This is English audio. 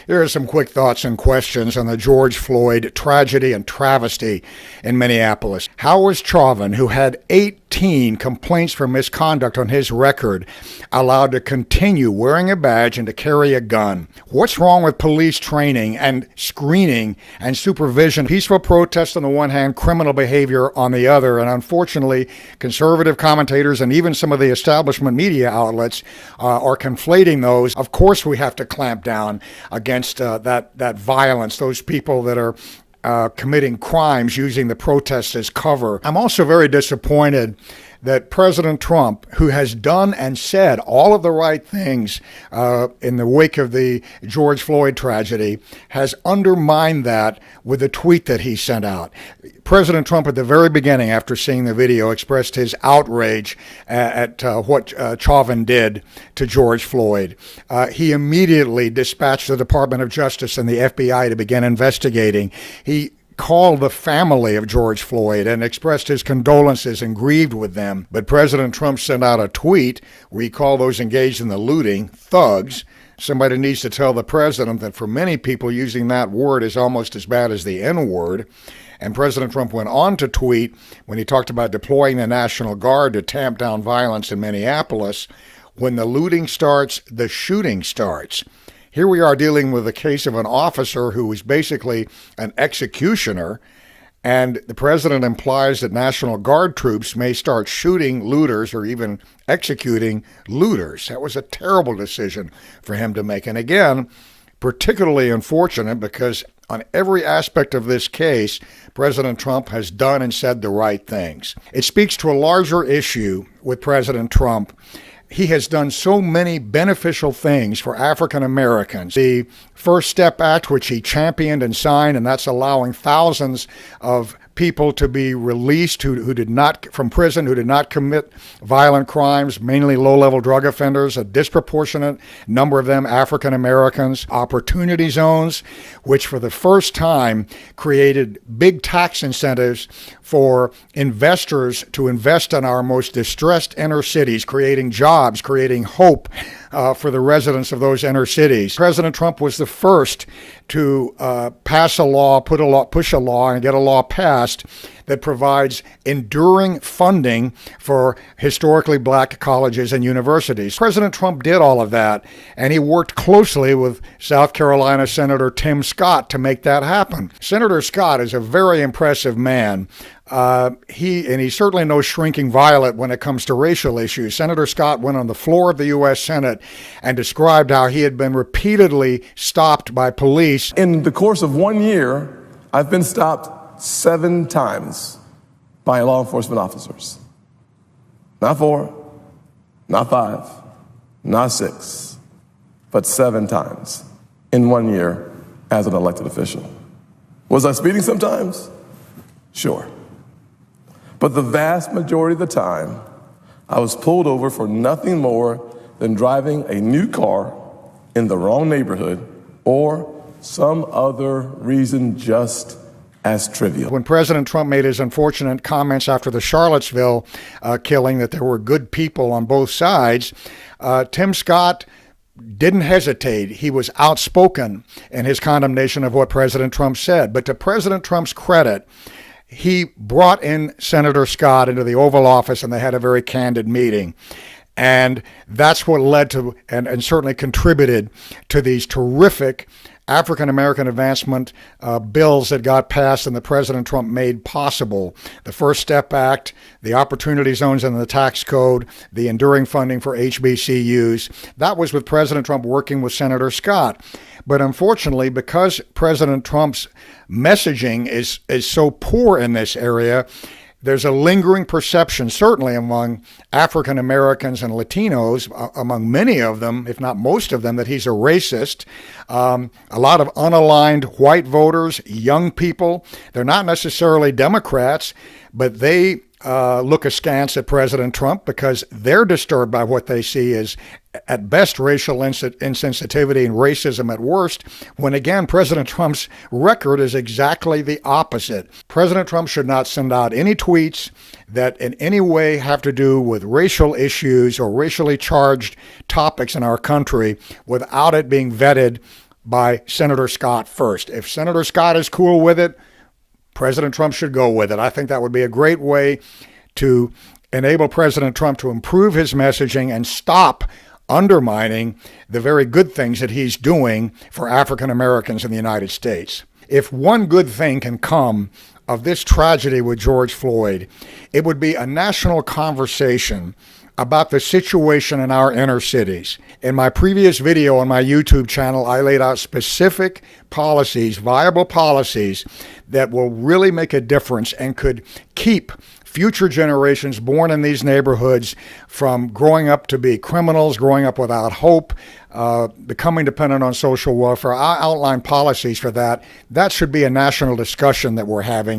Here are some quick thoughts and questions on the George Floyd tragedy and travesty in Minneapolis. How was Chauvin, who had 18 complaints for misconduct on his record, allowed to continue wearing a badge and to carry a gun? What's wrong with police training and screening and supervision? Peaceful protest on the one hand, criminal behavior on the other. And unfortunately, conservative commentators and even some of the establishment media outlets are conflating those. Of course, we have to clamp down against that violence, those people that are committing crimes using the protests as cover. I'm also very disappointed that President Trump, who has done and said all of the right things in the wake of the George Floyd tragedy, has undermined that with a tweet that he sent out. President Trump, at the very beginning, after seeing the video, expressed his outrage at what Chauvin did to George Floyd. He immediately dispatched the Department of Justice and the FBI to begin investigating. He called the family of George Floyd and expressed his condolences and grieved with them. But President Trump sent out a tweet where he called those engaged in the looting thugs. Somebody needs to tell the president that for many people, using that word is almost as bad as the N-word. And President Trump went on to tweet when he talked about deploying the National Guard to tamp down violence in Minneapolis. When the looting starts, the shooting starts. Here we are dealing with a case of an officer who was basically an executioner, and the president implies that National Guard troops may start shooting looters or even executing looters. That was a terrible decision for him to make. And again, particularly unfortunate because on every aspect of this case, President Trump has done and said the right things. It speaks to a larger issue with President Trump. He has done so many beneficial things for African Americans. The First Step Act, which he championed and signed, and that's allowing thousands of people to be released who did not from prison, who did not commit violent crimes, mainly low-level drug offenders, a disproportionate number of them African Americans. Opportunity zones, which for the first time created big tax incentives for investors to invest in our most distressed inner cities, creating jobs, creating hope for the residents of those inner cities. President Trump was the first to pass a law, push a law, and get a law passed that provides enduring funding for historically black colleges and universities. President Trump did all of that, and he worked closely with South Carolina Senator Tim Scott to make that happen. Senator Scott is a very impressive man. He's certainly no shrinking violet when it comes to racial issues. Senator Scott went on the floor of the U.S. Senate and described how he had been repeatedly stopped by police. In the course of 1 year, I've been stopped 7 times by law enforcement officers. Not 4, not 5, not 6, but 7 times in 1 year as an elected official. Was I speeding sometimes? Sure. But the vast majority of the time, I was pulled over for nothing more than driving a new car in the wrong neighborhood or some other reason just as trivial. When President Trump made his unfortunate comments after the Charlottesville killing that there were good people on both sides, Tim Scott didn't hesitate. He was outspoken in his condemnation of what President Trump said. But to President Trump's credit, he brought in Senator Scott into the Oval Office, and they had a very candid meeting. And that's what led to and certainly contributed to these terrific African-American advancement bills that got passed and that President Trump made possible. The First Step Act, the opportunity zones in the tax code, the enduring funding for HBCUs. That was with President Trump working with Senator Scott. But unfortunately, because President Trump's messaging is so poor in this area, there's a lingering perception, certainly among African Americans and Latinos, among many of them, if not most of them, that he's a racist. A lot of unaligned white voters, young people, they're not necessarily Democrats, but they look askance at President Trump because they're disturbed by what they see as, at best, racial insensitivity and racism at worst, when again, President Trump's record is exactly the opposite. President Trump should not send out any tweets that in any way have to do with racial issues or racially charged topics in our country without it being vetted by Senator Scott first. If Senator Scott is cool with it, President Trump should go with it. I think that would be a great way to enable President Trump to improve his messaging and stop undermining the very good things that he's doing for African Americans in the United States. If one good thing can come of this tragedy with George Floyd, it would be a national conversation about the situation in our inner cities. In my previous video on my YouTube channel, I laid out specific policies, viable policies, that will really make a difference and could keep future generations born in these neighborhoods from growing up to be criminals, growing up without hope, becoming dependent on social welfare. I outline policies for that. That should be a national discussion that we're having,